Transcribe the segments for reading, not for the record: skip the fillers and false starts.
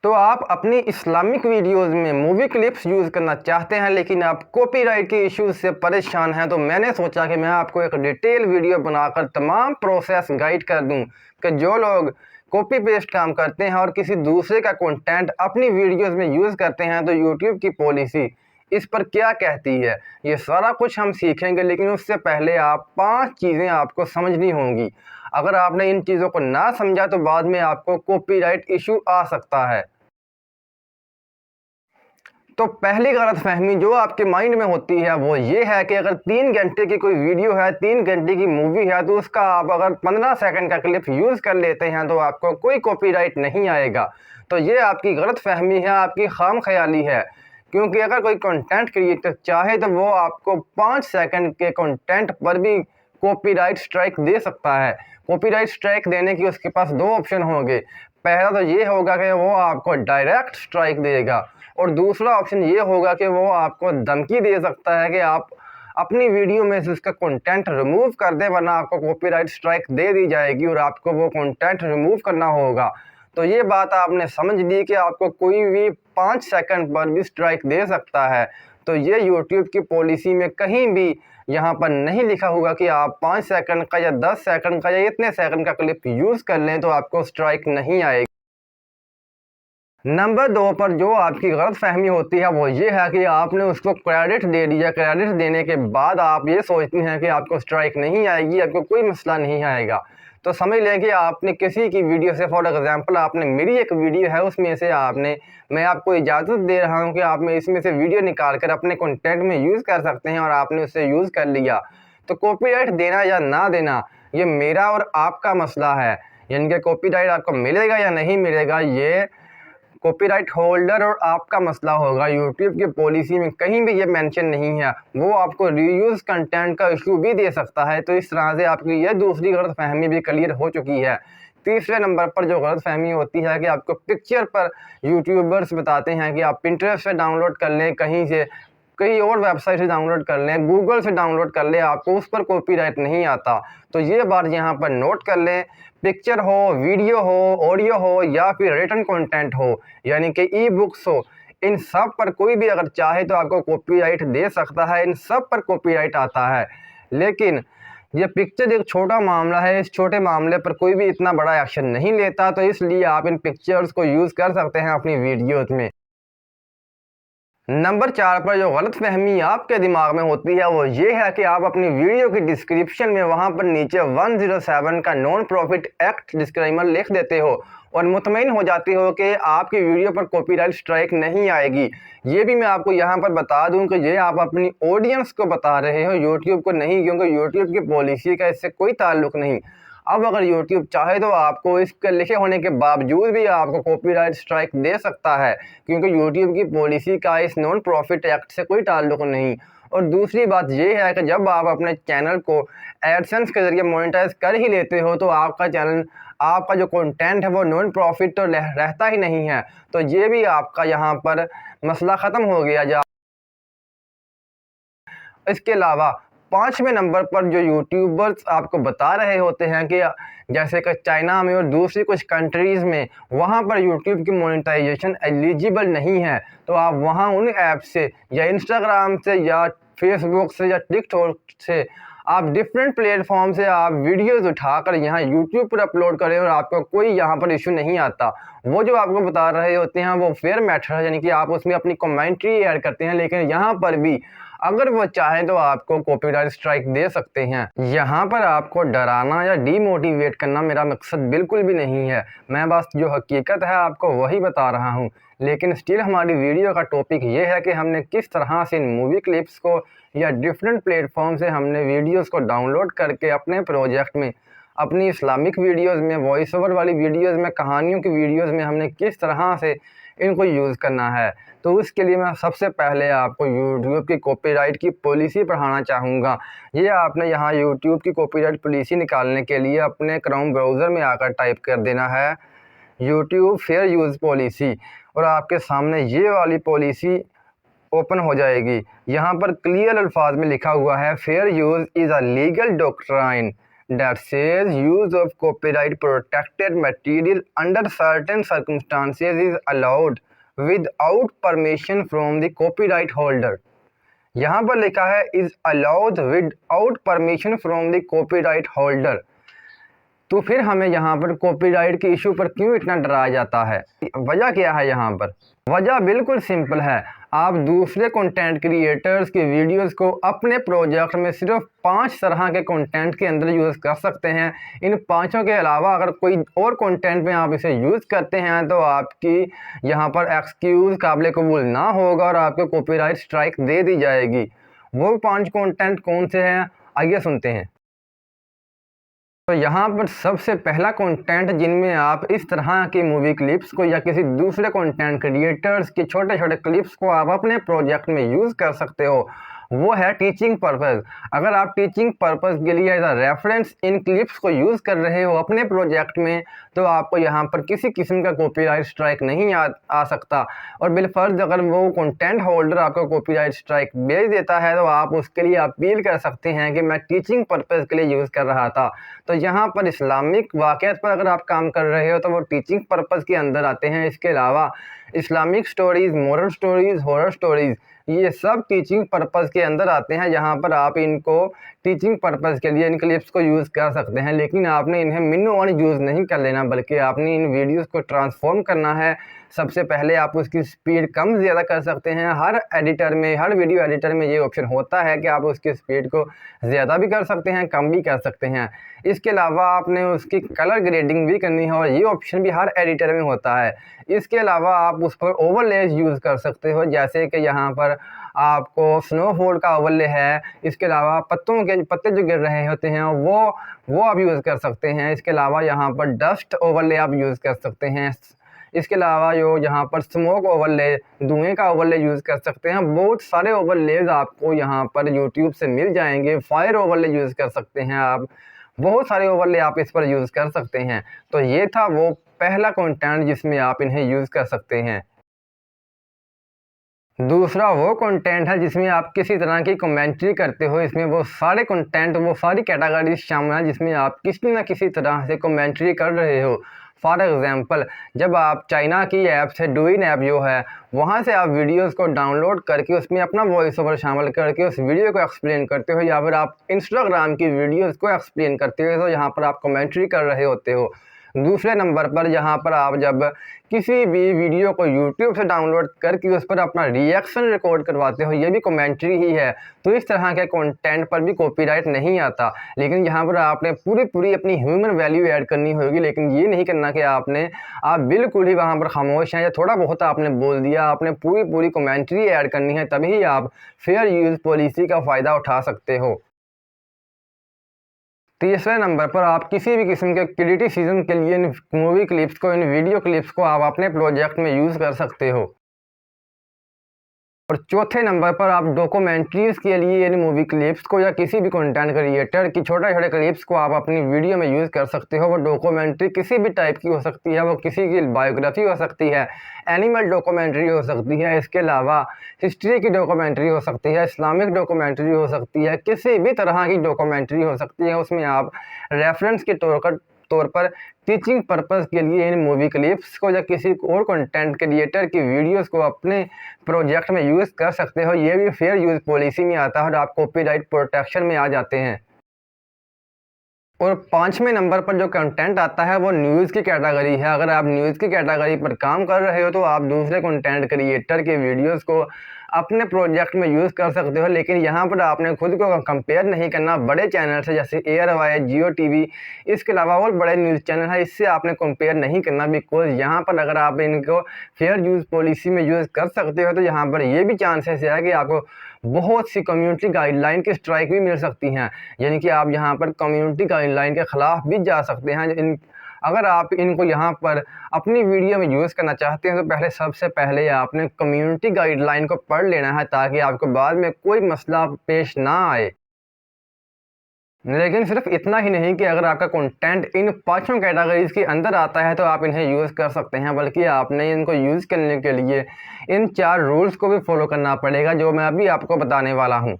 तो आप अपनी इस्लामिक वीडियोस में मूवी क्लिप्स यूज़ करना चाहते हैं लेकिन आप कॉपीराइट के इश्यूज से परेशान हैं, तो मैंने सोचा कि मैं आपको एक डिटेल वीडियो बनाकर तमाम प्रोसेस गाइड कर दूं कि जो लोग कॉपी पेस्ट काम करते हैं और किसी दूसरे का कंटेंट अपनी वीडियोस में यूज़ करते हैं तो यूट्यूब की पॉलिसी इस पर क्या कहती है। ये सारा कुछ हम सीखेंगे, लेकिन उससे पहले आप 5 चीज़ें आपको समझनी होंगी। अगर आपने इन चीज़ों को ना समझा तो बाद में आपको कॉपीराइट इशू आ सकता है। तो पहली गलतफहमी जो आपके माइंड में होती है वो ये है कि अगर 3 घंटे की कोई वीडियो है, 3 घंटे की मूवी है, तो उसका आप अगर 15 सेकंड का क्लिप यूज़ कर लेते हैं तो आपको कोई कॉपीराइट नहीं आएगा। तो ये आपकी गलतफहमी है, आपकी खाम ख्याली है। क्योंकि अगर कोई कंटेंट क्रिएटर चाहे तो वो आपको 5 सेकंड के कंटेंट पर भी कॉपीराइट स्ट्राइक दे सकता है। कॉपीराइट स्ट्राइक देने की उसके पास 2 ऑप्शन होंगे। पहला तो ये होगा कि वो आपको डायरेक्ट स्ट्राइक देगा, और दूसरा ऑप्शन ये होगा कि वो आपको धमकी दे सकता है कि आप अपनी वीडियो में से उसका कंटेंट रिमूव कर दें, वरना आपको कॉपीराइट स्ट्राइक दे दी जाएगी और आपको वो कंटेंट रिमूव करना होगा। तो ये बात आपने समझ ली कि आपको कोई भी 5 सेकंड पर भी स्ट्राइक दे सकता है। तो ये यूट्यूब की पॉलिसी में कहीं भी यहाँ पर नहीं लिखा होगा कि आप 5 सेकंड का या 10 सेकंड का या इतने सेकंड का क्लिप यूज़ कर लें तो आपको स्ट्राइक नहीं आएगी। नंबर 2 पर जो आपकी गलतफहमी होती है वो ये है कि आपने उसको क्रेडिट दे दिया, क्रेडिट देने के बाद आप ये सोचती हैं कि आपको स्ट्राइक नहीं आएगी, आपको कोई मसला नहीं आएगा। तो समझ लें कि आपने किसी की वीडियो से, फॉर एग्जांपल आपने मेरी एक वीडियो है उसमें से मैं आपको इजाज़त दे रहा हूँ कि आप में इसमें से वीडियो निकाल कर अपने कंटेंट में यूज़ कर सकते हैं और आपने उससे यूज़ कर लिया। तो कॉपीराइट देना या ना देना ये मेरा और आपका मसला है, यानी कि कॉपीराइट आपको मिलेगा या नहीं मिलेगा ये कॉपीराइट होल्डर और आपका मसला होगा। यूट्यूब की पॉलिसी में कहीं भी ये मेंशन नहीं है। वो आपको रीयूज़ कंटेंट का इशू भी दे सकता है। तो इस तरह से आपकी यह दूसरी गलतफहमी भी क्लियर हो चुकी है। तीसरे नंबर पर जो गलतफहमी होती है कि आपको पिक्चर पर यूट्यूबर्स बताते हैं कि आप पिंटरेस्ट से डाउनलोड कर लें, कहीं और वेबसाइट से डाउनलोड कर लें, गूगल से डाउनलोड कर लें, आपको उस पर कॉपीराइट नहीं आता। तो ये बात यहाँ पर नोट कर लें। पिक्चर हो, वीडियो हो, ऑडियो हो या फिर रिटन कंटेंट हो, यानी कि ई बुक्स हो, इन सब पर कोई भी अगर चाहे तो आपको कॉपीराइट दे सकता है, इन सब पर कॉपीराइट आता है। लेकिन ये पिक्चर एक छोटा मामला है, इस छोटे मामले पर कोई भी इतना बड़ा एक्शन नहीं लेता, तो इसलिए आप इन पिक्चर्स को यूज़ कर सकते हैं अपनी वीडियोज़ में। नंबर 4 पर जो गलतफहमी आपके दिमाग में होती है वो ये है कि आप अपनी वीडियो की डिस्क्रिप्शन में वहाँ पर नीचे 107 का नॉन प्रॉफिट एक्ट डिस्क्लेमर लिख देते हो और मुतमईन हो जाते हो कि आपकी वीडियो पर कॉपीराइट स्ट्राइक नहीं आएगी। ये भी मैं आपको यहाँ पर बता दूँ कि ये आप अपनी ऑडियंस को बता रहे हो, यूट्यूब को नहीं, क्योंकि यूट्यूब की पॉलिसी का इससे कोई ताल्लुक नहीं। अब अगर यूट्यूब चाहे तो आपको इसके लिखे होने के बावजूद भी आपको कॉपीराइट स्ट्राइक दे सकता है, क्योंकि यूट्यूब की पॉलिसी का इस नॉन प्रॉफिट एक्ट से कोई ताल्लुक नहीं। और दूसरी बात ये है कि जब आप अपने चैनल को एडसेंस के ज़रिए मोनेटाइज कर ही लेते हो तो आपका चैनल, आपका जो कंटेंट है वो नॉन प्रॉफिट तो रहता ही नहीं है। तो ये भी आपका यहाँ पर मसला ख़त्म हो गया। इसके अलावा 5वें नंबर पर जो यूट्यूबर्स आपको बता रहे होते हैं कि जैसे कि चाइना में और दूसरी कुछ कंट्रीज़ में वहाँ पर यूट्यूब की मोनेटाइजेशन एलिजिबल नहीं है, तो आप वहाँ उन ऐप से या इंस्टाग्राम से या फेसबुक से या टिकटॉक से आप डिफरेंट प्लेटफॉर्म से आप वीडियोज़ उठाकर यहाँ यूट्यूब पर अपलोड करें और आपको कोई यहाँ पर इशू नहीं आता। वो जो आपको बता रहे होते हैं वो फेयर मेथड है, यानी कि आप उसमें अपनी कमेंट्री ऐड करते हैं, लेकिन यहाँ पर भी अगर वो चाहें तो आपको कॉपीराइट स्ट्राइक दे सकते हैं। यहाँ पर आपको डराना या डीमोटिवेट करना मेरा मकसद बिल्कुल भी नहीं है, मैं बस जो हकीकत है आपको वही बता रहा हूँ। लेकिन स्टिल हमारी वीडियो का टॉपिक ये है कि हमने किस तरह से इन मूवी क्लिप्स को या डिफरेंट प्लेटफॉर्म से हमने वीडियोज़ को डाउनलोड करके अपने प्रोजेक्ट में, अपनी इस्लामिक वीडियोज़ में, वॉइस ओवर वाली वीडियोज़ में, कहानियों की वीडियोज़ में हमने किस तरह से इनको यूज़ करना है। तो उसके लिए मैं सबसे पहले आपको यूट्यूब की कॉपीराइट की पॉलिसी पढ़ाना चाहूँगा। ये आपने यहाँ यूट्यूब की कॉपीराइट पॉलिसी निकालने के लिए अपने क्रोम ब्राउज़र में आकर टाइप कर देना है यूट्यूब फेयर यूज़ पॉलिसी, और आपके सामने ये वाली पॉलिसी ओपन हो जाएगी। यहाँ पर क्लियर अल्फाज में लिखा हुआ है fair use is a legal doctrine that says use of copyright protected material under certain circumstances is allowed without permission from the copyright holder। यहाँ पर लिखा है is allowed without permission from the copyright holder। तो फिर हमें यहाँ पर copyright के इशू पर क्यों इतना डराया जाता है? वजह क्या है यहाँ पर? वजह बिल्कुल सिंपल है। आप दूसरे कंटेंट क्रिएटर्स की वीडियोस को अपने प्रोजेक्ट में सिर्फ 5 तरह के कंटेंट के अंदर यूज़ कर सकते हैं। इन 5 के अलावा अगर कोई और कंटेंट में आप इसे यूज़ करते हैं तो आपकी यहाँ पर एक्सक्यूज़ काबिल कबूल ना होगा और आपको कॉपीराइट स्ट्राइक दे दी जाएगी। वो 5 कंटेंट कौन से हैं, आइए सुनते हैं। तो यहाँ पर सबसे पहला कंटेंट जिनमें आप इस तरह की मूवी क्लिप्स को या किसी दूसरे कंटेंट क्रिएटर्स के छोटे छोटे क्लिप्स को आप अपने प्रोजेक्ट में यूज़ कर सकते हो, वो है टीचिंग पर्पस। अगर आप टीचिंग पर्पस के लिए एज अ रेफरेंस इन क्लिप्स को यूज़ कर रहे हो अपने प्रोजेक्ट में, तो आपको यहाँ पर किसी किस्म का कॉपीराइट स्ट्राइक नहीं आ सकता। और बिलफर्ज अगर वो कंटेंट होल्डर आपको कॉपीराइट स्ट्राइक भेज देता है तो आप उसके लिए अपील कर सकते हैं कि मैं टीचिंग पर्पस के लिए यूज़ कर रहा था। तो यहाँ पर इस्लामिक वाक़यात पर अगर आप काम कर रहे हो तो वो टीचिंग पर्पस के अंदर आते हैं। इसके अलावा Islamic stories, moral stories, horror stories, ये सब टीचिंग पर्पस के अंदर आते हैं। जहाँ पर आप इनको टीचिंग पर्पस के लिए इन क्लिप्स को यूज़ कर सकते हैं, लेकिन आपने इन्हें मिनो वन यूज़ नहीं कर लेना, बल्कि आपने इन वीडियोस को ट्रांसफॉर्म करना है। सबसे पहले आप उसकी स्पीड कम ज़्यादा कर सकते हैं। हर एडिटर में, हर वीडियो एडिटर में ये ऑप्शन होता है कि आप उसकी स्पीड को ज़्यादा भी कर सकते हैं, कम भी कर सकते हैं। इसके अलावा आपने उसकी कलर ग्रेडिंग भी करनी है और ये ऑप्शन भी हर एडिटर में होता है। इसके अलावा आप उस पर ओवरलेज यूज़ कर सकते हो, जैसे कि यहाँ पर आपको स्नोफॉल का ओवरले है। इसके अलावा पत्ते जो गिर रहे होते हैं वो आप यूज़ कर सकते हैं। इसके अलावा यहाँ पर डस्ट ओवरले आप यूज़ कर सकते हैं। इसके अलावा यहाँ पर स्मोक ओवरले, धुएँ का ओवरले यूज़ कर सकते हैं। बहुत सारे ओवरलेज आपको यहाँ पर यूट्यूब से मिल जाएंगे। फायर ओवरले यूज़ कर सकते हैं आप, बहुत सारे ओवरले आप इस पर यूज़ कर सकते हैं। तो ये था वो पहला कंटेंट जिसमें आप इन्हें यूज़ कर सकते हैं। दूसरा वो कंटेंट है जिसमें आप किसी तरह की कमेंट्री करते हो। इसमें वो सारे कंटेंट, वो सारी कैटेगरीज शामिल हैं जिसमें आप किसी न किसी तरह से कमेंट्री कर रहे हो। फॉर एग्ज़ाम्पल, जब आप चाइना की ऐप से डूइन ऐप जो है, वहाँ से आप वीडियोस को डाउनलोड करके उसमें अपना वॉइस ओवर शामिल करके उस वीडियो को एक्सप्लेन करते हो, या फिर आप इंस्टाग्राम की वीडियोस को एक्सप्लेन करते हो, तो यहाँ पर आप कमेंट्री कर रहे होते हो। दूसरे नंबर पर यहाँ पर आप जब किसी भी वीडियो को यूट्यूब से डाउनलोड करके उस पर अपना रिएक्शन रिकॉर्ड करवाते हो, ये भी कमेंट्री ही है। तो इस तरह के कंटेंट पर भी कॉपीराइट नहीं आता, लेकिन यहाँ पर आपने पूरी अपनी ह्यूमन वैल्यू ऐड करनी होगी। लेकिन ये नहीं करना कि आप बिल्कुल ही वहाँ पर खामोश हैं या थोड़ा बहुत आपने बोल दिया। आपने पूरी कमेंट्री ऐड करनी है, तभी आप फेयर यूज़ पॉलिसी का फ़ायदा उठा सकते हो। तीसरे नंबर पर आप किसी भी किस्म के क्रिटिसिज्म के लिए इन मूवी क्लिप्स को, इन वीडियो क्लिप्स को आप अपने प्रोजेक्ट में यूज़ कर सकते हो। और चौथे नंबर पर आप डॉक्यूमेंट्रीज़ के लिए इन मूवी क्लिप्स को या किसी भी कंटेंट क्रिएटर की छोटे क्लिप्स को आप अपनी वीडियो में यूज़ कर सकते हो। वो डॉक्यूमेंट्री किसी भी टाइप की हो सकती है, वो किसी की बायोग्राफी हो सकती है, एनिमल डॉक्यूमेंट्री हो सकती है, इसके अलावा हिस्ट्री की डॉक्यूमेंट्री हो सकती है, इस्लामिक डॉक्यूमेंट्री हो सकती है, किसी भी तरह की डॉक्यूमेंट्री हो सकती है। उसमें आप रेफरेंस के तौर पर टीचिंग पर्पस के लिए इन मूवी क्लिप्स को या किसी और कंटेंट क्रिएटर की वीडियोस को अपने प्रोजेक्ट में यूज़ कर सकते हो। ये भी फेयर यूज़ पॉलिसी में आता है और आप कॉपीराइट प्रोटेक्शन में आ जाते हैं। और 5वें नंबर पर जो कंटेंट आता है वो न्यूज़ की कैटेगरी है। अगर आप न्यूज़ की कैटेगरी पर काम कर रहे हो तो आप दूसरे कंटेंट क्रिएटर के वीडियोस को अपने प्रोजेक्ट में यूज़ कर सकते हो, लेकिन यहाँ पर आपने खुद को कंपेयर नहीं करना बड़े चैनल से, जैसे एयरवाई, जियो टीवी, इसके अलावा और बड़े न्यूज़ चैनल है, इससे आपने कंपेयर नहीं करना। बिकॉज यहाँ पर अगर आप इनको फेयर यूज़ पॉलिसी में यूज़ कर सकते हो तो यहाँ पर ये भी चांसेस है कि आपको बहुत सी कम्युनिटी गाइडलाइन की स्ट्राइक भी मिल सकती हैं, यानी कि आप यहाँ पर कम्युनिटी गाइडलाइन के ख़िलाफ़ भी जा सकते हैं। अगर आप इनको यहाँ पर अपनी वीडियो में यूज़ करना चाहते हैं तो सबसे पहले आपने कम्युनिटी गाइडलाइन को पढ़ लेना है, ताकि आपको बाद में कोई मसला पेश ना आए। लेकिन सिर्फ इतना ही नहीं कि अगर आपका कंटेंट इन 5 कैटेगरीज के अंदर आता है तो आप इन्हें यूज़ कर सकते हैं, बल्कि आपने इनको यूज़ करने के लिए इन 4 रूल्स को भी फॉलो करना पड़ेगा, जो मैं अभी आपको बताने वाला हूँ।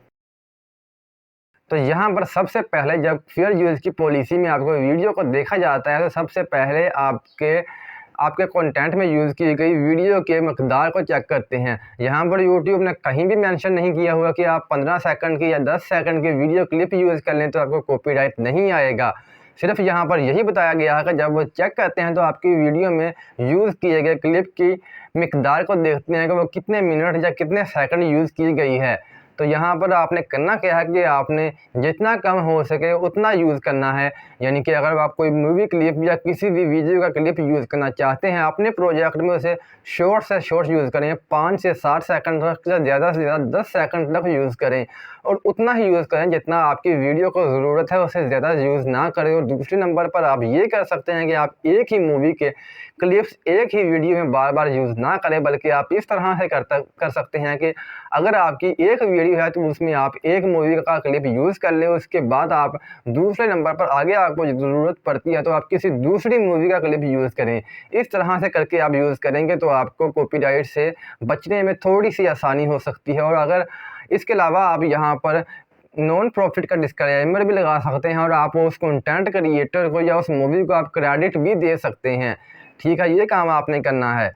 तो यहाँ पर सबसे पहले जब फेयर यूज़ की पॉलिसी में आपको वीडियो को देखा जाता है तो सबसे पहले आपके कंटेंट में यूज़ की गई वीडियो के मकदार को चेक करते हैं। यहाँ पर यूट्यूब ने कहीं भी मेंशन नहीं किया हुआ कि आप 15 सेकंड की या 10 सेकंड की वीडियो क्लिप यूज़ कर लें तो आपको कॉपीराइट नहीं आएगा। सिर्फ यहाँ पर यही बताया गया है कि जब वो चेक करते हैं तो आपकी वीडियो में यूज़ किए गए क्लिप की मकदार को देखते हैं कि वो कितने मिनट या कितने सेकंड यूज़ की गई है। तो यहाँ पर आपने करना क्या है कि आपने जितना कम हो सके उतना यूज़ करना है। यानी कि अगर आप कोई मूवी क्लिप या किसी भी वीडियो का क्लिप यूज़ करना चाहते हैं अपने प्रोजेक्ट में, उसे शॉर्ट से शॉर्ट यूज़ करें, 5 से 7 सेकंड तक या ज़्यादा से ज़्यादा 10 सेकंड तक यूज़ करें और उतना ही यूज़ करें जितना आपकी वीडियो को ज़रूरत है, उससे ज़्यादा यूज़ ना करें। और दूसरे नंबर पर आप ये कर सकते हैं कि आप एक ही मूवी के क्लिप्स एक ही वीडियो में बार बार यूज़ ना करें, बल्कि आप इस तरह से कर सकते हैं कि अगर आपकी एक वीडियो है तो उसमें आप एक मूवी का क्लिप यूज़ कर लें, उसके बाद आप दूसरे नंबर पर आगे आपको ज़रूरत पड़ती है तो आप किसी दूसरी मूवी का क्लिप यूज़ करें। इस तरह से करके आप यूज़ करेंगे तो आपको कॉपीराइट से बचने में थोड़ी सी आसानी हो सकती है। और अगर इसके अलावा आप यहाँ पर नॉन प्रॉफिट का डिस्क्लेमर भी लगा सकते हैं और आप उस कंटेंट क्रिएटर को या उस मूवी को आप क्रेडिट भी दे सकते हैं। ठीक है, ये काम आपने करना है।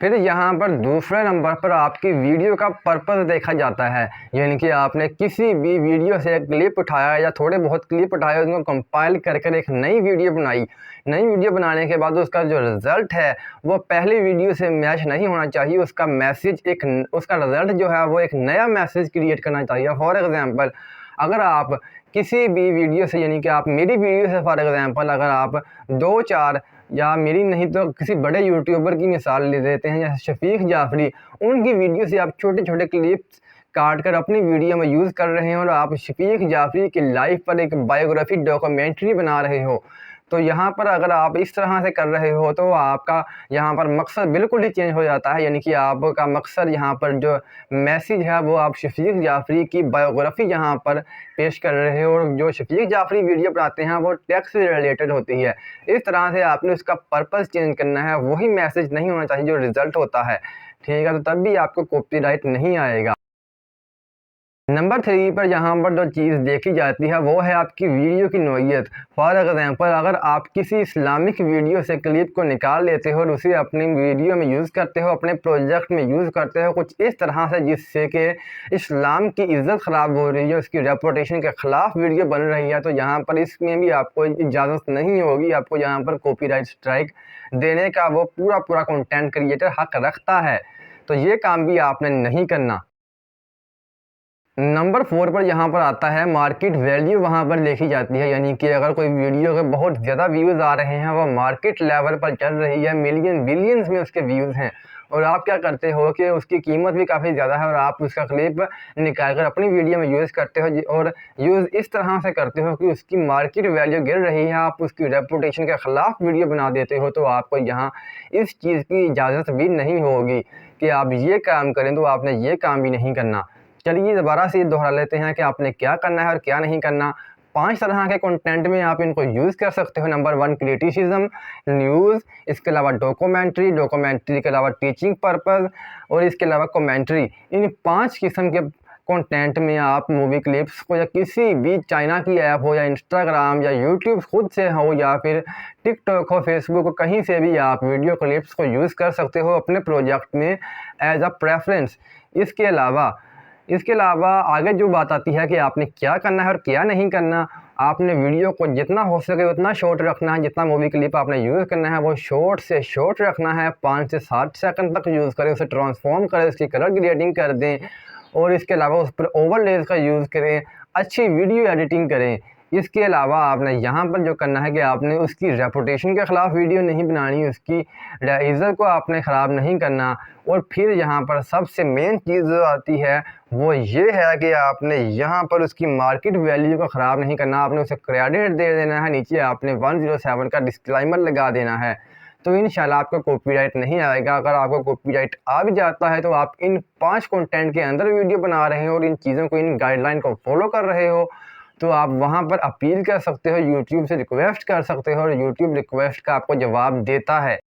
फिर यहाँ पर दूसरे नंबर पर आपकी वीडियो का पर्पस देखा जाता है। यानी कि आपने किसी भी वीडियो से क्लिप उठाया या थोड़े बहुत क्लिप उठाए, उनको कंपाइल कर एक नई वीडियो बनाई। नई वीडियो बनाने के बाद उसका जो रिज़ल्ट है वो पहली वीडियो से मैच नहीं होना चाहिए। उसका रिज़ल्ट जो है वो एक नया मैसेज क्रिएट करना चाहिए। फॉर एग्ज़ाम्पल, अगर आप किसी भी वीडियो से, यानी कि आप मेरी वीडियो से फॉर एग्ज़ाम्पल अगर आप 2-4 या मेरी नहीं तो किसी बड़े यूट्यूबर की मिसाल ले लेते हैं जैसे शफीक जाफरी, उनकी वीडियो से आप छोटे छोटे क्लिप्स काट कर अपनी वीडियो में यूज़ कर रहे हैं और आप शफीक जाफरी की लाइफ पर एक बायोग्राफी डॉक्यूमेंट्री बना रहे हो, तो यहाँ पर अगर आप इस तरह से कर रहे हो तो आपका यहाँ पर मकसद बिल्कुल ही चेंज हो जाता है। यानी कि आपका मकसद यहाँ पर जो मैसेज है वो आप शफीक जाफरी की बायोग्राफी यहाँ पर पेश कर रहे हो और जो शफीक जाफरी वीडियो बनाते हैं वो टेक से रिलेटेड होती है। इस तरह से आपने उसका पर्पस चेंज करना है, वही मैसेज नहीं होना चाहिए जो रिज़ल्ट होता है। ठीक है, तो तब भी आपको कॉपीराइट नहीं आएगा। नंबर 3 पर यहाँ पर जो चीज़ देखी जाती है वो है आपकी वीडियो की नौइयत। फॉर एग्ज़ाम्पल, अगर आप किसी इस्लामिक वीडियो से क्लिप को निकाल लेते हो और उसे अपनी वीडियो में यूज़ करते हो, अपने प्रोजेक्ट में यूज़ करते हो कुछ इस तरह से जिससे कि इस्लाम की इज़्ज़त ख़राब हो रही है, उसकी रेपुटेशन के ख़िलाफ़ वीडियो बन रही है, तो यहाँ पर इसमें भी आपको इजाज़त नहीं होगी। आपको यहाँ पर कॉपीराइट स्ट्राइक देने का वो पूरा कंटेंट क्रिएटर हक़ रखता है। तो ये काम भी आपने नहीं करना। नंबर 4 पर यहाँ पर आता है मार्केट वैल्यू, वहाँ पर देखी जाती है। यानी कि अगर कोई वीडियो के बहुत ज़्यादा व्यूज़ आ रहे हैं, वो मार्केट लेवल पर चल रही है, मिलियन बिलियंस में उसके व्यूज़ हैं और आप क्या करते हो कि उसकी कीमत भी काफ़ी ज़्यादा है और आप उसका क्लिप निकाल कर अपनी वीडियो में यूज़ करते हो और यूज़ इस तरह से करते हो कि उसकी मार्केट वैल्यू गिर रही है, आप उसकी रेपुटेशन के ख़िलाफ़ वीडियो बना देते हो, तो आपको यहाँ इस चीज़ की इजाज़त भी नहीं होगी कि आप ये काम करें, तो आपने ये काम भी नहीं करना। चलिए दोबारा से दोहरा लेते हैं कि आपने क्या करना है और क्या नहीं करना। 5 तरह के कंटेंट में आप इनको यूज़ कर सकते हो। नंबर 1 क्रिटिसिज्म, न्यूज़, इसके अलावा डॉक्यूमेंट्री के अलावा टीचिंग पर्पस और इसके अलावा कमेंट्री। इन 5 किस्म के कंटेंट में आप मूवी क्लिप्स को या किसी भी चाइना की ऐप हो या इंस्टाग्राम या यूट्यूब खुद से हो या फिर टिकटॉक हो, फेसबुक हो, कहीं से भी आप वीडियो क्लिप्स को यूज़ कर सकते हो अपने प्रोजेक्ट में एज अ प्रेफरेंस। इसके अलावा आगे जो बात आती है कि आपने क्या करना है और क्या नहीं करना। आपने वीडियो को जितना हो सके उतना शॉर्ट रखना है। जितना मूवी क्लिप आपने यूज़ करना है वो शॉर्ट से शॉर्ट रखना है। 5 से 7 सेकंड तक यूज़ करें, उसे ट्रांसफॉर्म करें, उसकी कलर ग्रेडिंग कर दें और इसके अलावा उस पर ओवरलेज का यूज़ करें, अच्छी वीडियो एडिटिंग करें। इसके अलावा आपने यहाँ पर जो करना है कि आपने उसकी रेपुटेशन के ख़िलाफ़ वीडियो नहीं बनानी, उसकी इज़्ज़त को आपने ख़राब नहीं करना। और फिर यहाँ पर सबसे मेन चीज़ जो आती है वो ये है कि आपने यहाँ पर उसकी मार्केट वैल्यू को ख़राब नहीं करना। आपने उसे क्रेडिट दे देना है, नीचे आपने 107 का डिस्क्लेमर लगा देना है, तो इंशाल्लाह आपको कॉपीराइट नहीं आएगा। अगर आपको कॉपीराइट आ भी जाता है तो आप इन 5 कंटेंट के अंदर वीडियो बना रहे हो और इन चीज़ों को, इन गाइडलाइन को फॉलो कर रहे हो, तो आप वहाँ पर अपील कर सकते हो, यूट्यूब से रिक्वेस्ट कर सकते हो और यूट्यूब रिक्वेस्ट का आपको जवाब देता है।